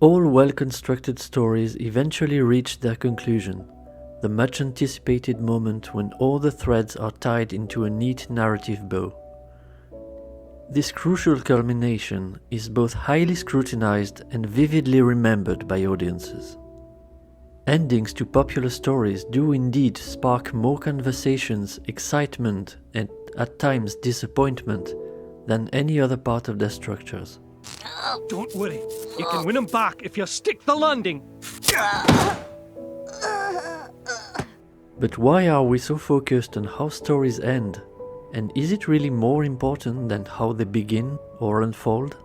All well-constructed stories eventually reach their conclusion, the much-anticipated moment when all the threads are tied into a neat narrative bow. This crucial culmination is both highly scrutinized and vividly remembered by audiences. Endings to popular stories do indeed spark more conversations, excitement, and at times disappointment than any other part of their structures. Don't worry, you can win them back if you stick the landing. But why are we so focused on how stories end? And is it really more important than how they begin or unfold?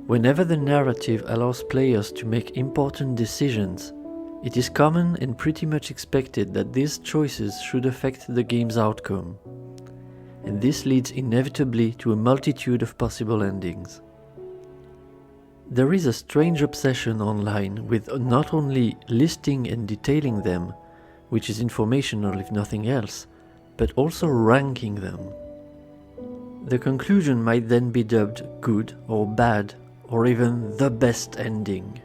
Whenever the narrative allows players to make important decisions, it is common and pretty much expected that these choices should affect the game's outcome. And this leads inevitably to a multitude of possible endings. There is a strange obsession online with not only listing and detailing them, which is informational if nothing else, but also ranking them. The conclusion might then be dubbed good or bad, or even the best ending.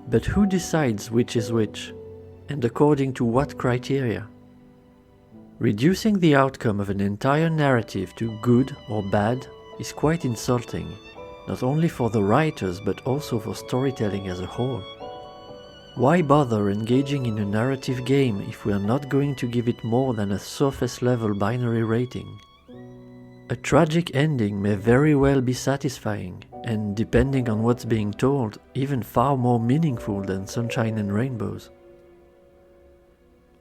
But who decides which is which, and according to what criteria? Reducing the outcome of an entire narrative to good or bad is quite insulting, not only for the writers but also for storytelling as a whole. Why bother engaging in a narrative game if we are not going to give it more than a surface-level binary rating? A tragic ending may very well be satisfying, and depending on what's being told, even far more meaningful than sunshine and rainbows.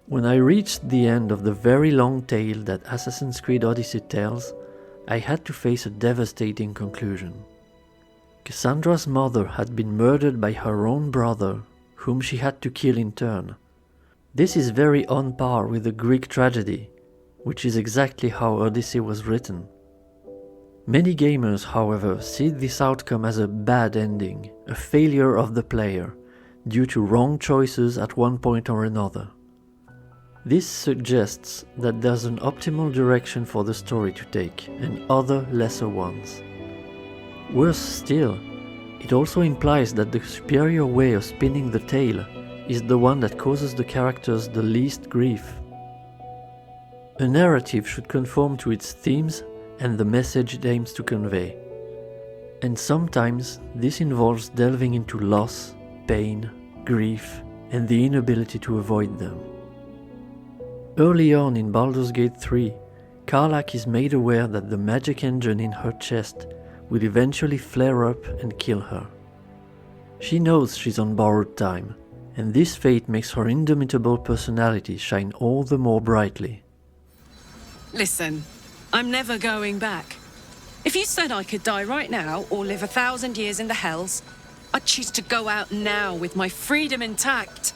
When I reached the end of the very long tale that Assassin's Creed Odyssey tells, I had to face a devastating conclusion. Cassandra's mother had been murdered by her own brother, whom she had to kill in turn. This is very on par with the Greek tragedy, which is exactly how Odyssey was written. Many gamers, however, see this outcome as a bad ending, a failure of the player, due to wrong choices at one point or another. This suggests that there's an optimal direction for the story to take, and other lesser ones. Worse still, it also implies that the superior way of spinning the tale is the one that causes the characters the least grief. A narrative should conform to its themes and the message it aims to convey. And sometimes this involves delving into loss, pain, grief, and the inability to avoid them. Early on in Baldur's Gate 3, Karlach is made aware that the magic engine in her chest will eventually flare up and kill her. She knows she's on borrowed time, and this fate makes her indomitable personality shine all the more brightly. Listen, I'm never going back. If you said I could die right now or live 1,000 years in the hells, I'd choose to go out now with my freedom intact.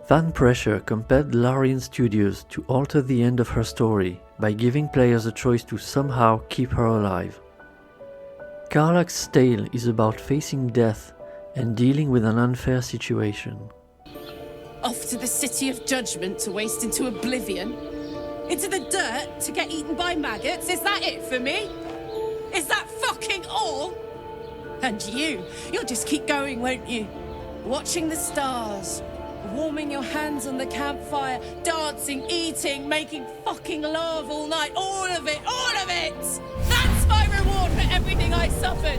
Fan pressure compelled Larian Studios to alter the end of her story by giving players a choice to somehow keep her alive. Karlach's tale is about facing death and dealing with an unfair situation. Off to the City of Judgment to waste into oblivion? Into the dirt to get eaten by maggots? Is that it for me? Is that fucking all? And you'll just keep going, won't you? Watching the stars, warming your hands on the campfire, dancing, eating, making fucking love all night. All of it, all of it! That's my reward for everything I suffered.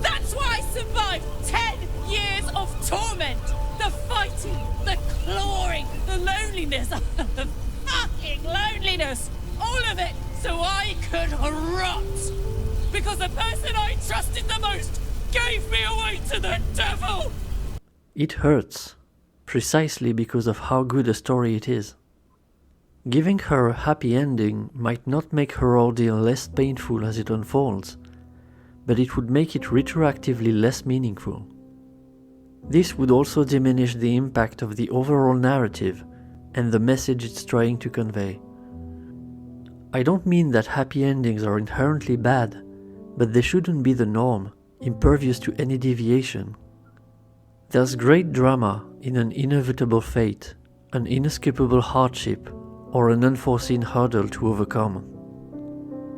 That's why I survived 10 years of torment. The fighting, the clawing, the loneliness, the fucking loneliness. All of it so I could rot. Because the person I trusted the most gave me away to the devil. It hurts, precisely because of how good a story it is. Giving her a happy ending might not make her ordeal less painful as it unfolds, but it would make it retroactively less meaningful. This would also diminish the impact of the overall narrative and the message it's trying to convey. I don't mean that happy endings are inherently bad, but they shouldn't be the norm, impervious to any deviation. There's great drama in an inevitable fate, an inescapable hardship, or an unforeseen hurdle to overcome.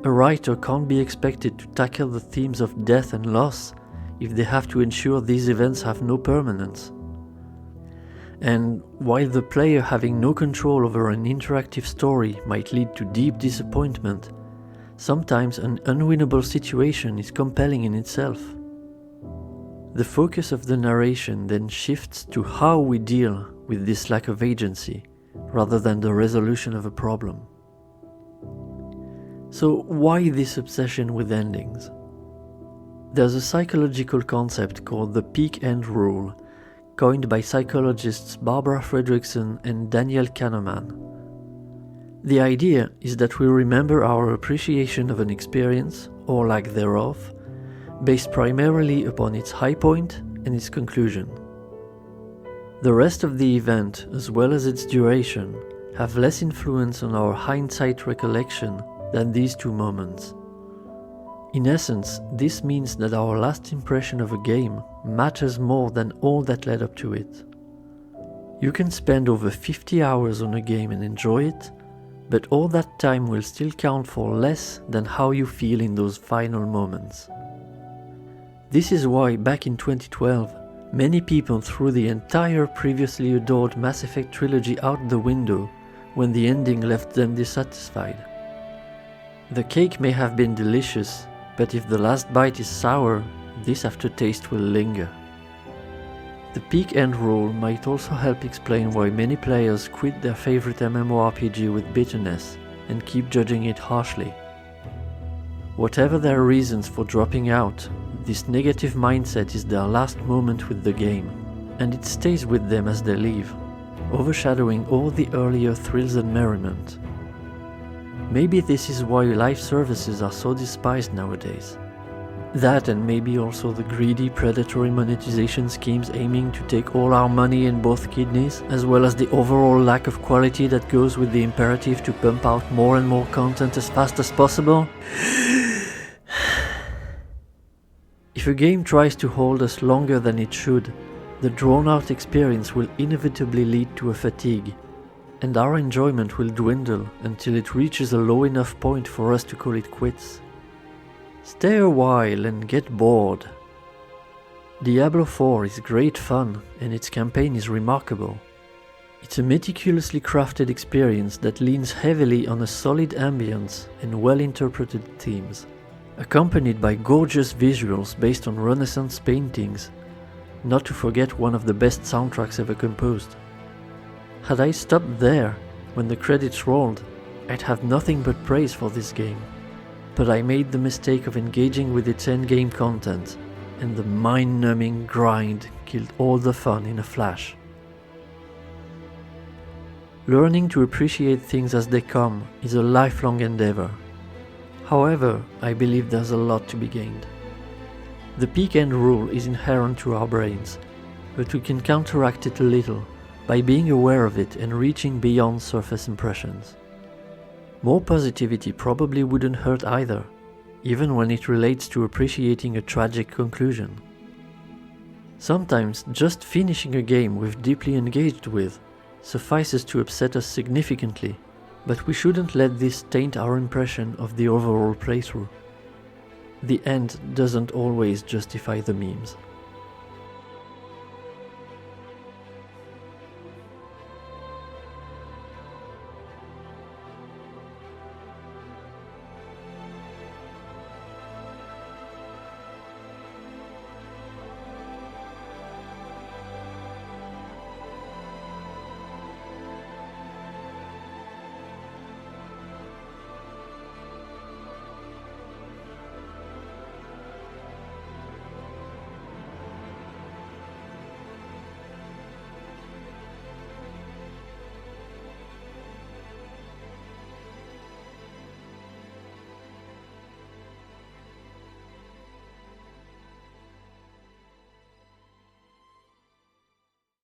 A writer can't be expected to tackle the themes of death and loss if they have to ensure these events have no permanence. And while the player having no control over an interactive story might lead to deep disappointment, sometimes an unwinnable situation is compelling in itself. The focus of the narration then shifts to how we deal with this lack of agency, rather than the resolution of a problem. So why this obsession with endings? There's a psychological concept called the peak-end rule, coined by psychologists Barbara Fredrickson and Daniel Kahneman. The idea is that we remember our appreciation of an experience, or lack thereof, based primarily upon its high point and its conclusion. The rest of the event, as well as its duration, have less influence on our hindsight recollection than these two moments. In essence, this means that our last impression of a game matters more than all that led up to it. You can spend over 50 hours on a game and enjoy it, but all that time will still count for less than how you feel in those final moments. This is why, back in 2012, many people threw the entire previously adored Mass Effect trilogy out the window when the ending left them dissatisfied. The cake may have been delicious, but if the last bite is sour, this aftertaste will linger. The peak-end rule might also help explain why many players quit their favorite MMORPG with bitterness and keep judging it harshly. Whatever their reasons for dropping out, this negative mindset is their last moment with the game, and it stays with them as they leave, overshadowing all the earlier thrills and merriment. Maybe this is why live services are so despised nowadays. That, and maybe also the greedy, predatory monetization schemes aiming to take all our money and both kidneys, as well as the overall lack of quality that goes with the imperative to pump out more and more content as fast as possible. If a game tries to hold us longer than it should, the drawn-out experience will inevitably lead to a fatigue, and our enjoyment will dwindle until it reaches a low enough point for us to call it quits. Stay a while and get bored. Diablo 4 is great fun and its campaign is remarkable. It's a meticulously crafted experience that leans heavily on a solid ambience and well-interpreted themes, accompanied by gorgeous visuals based on Renaissance paintings, not to forget one of the best soundtracks ever composed. Had I stopped there when the credits rolled, I'd have nothing but praise for this game. But I made the mistake of engaging with its endgame content, and the mind-numbing grind killed all the fun in a flash. Learning to appreciate things as they come is a lifelong endeavor. However, I believe there's a lot to be gained. The peak-end rule is inherent to our brains, but we can counteract it a little by being aware of it and reaching beyond surface impressions. More positivity probably wouldn't hurt either, even when it relates to appreciating a tragic conclusion. Sometimes just finishing a game we've deeply engaged with suffices to upset us significantly, but we shouldn't let this taint our impression of the overall playthrough. The end doesn't always justify the memes.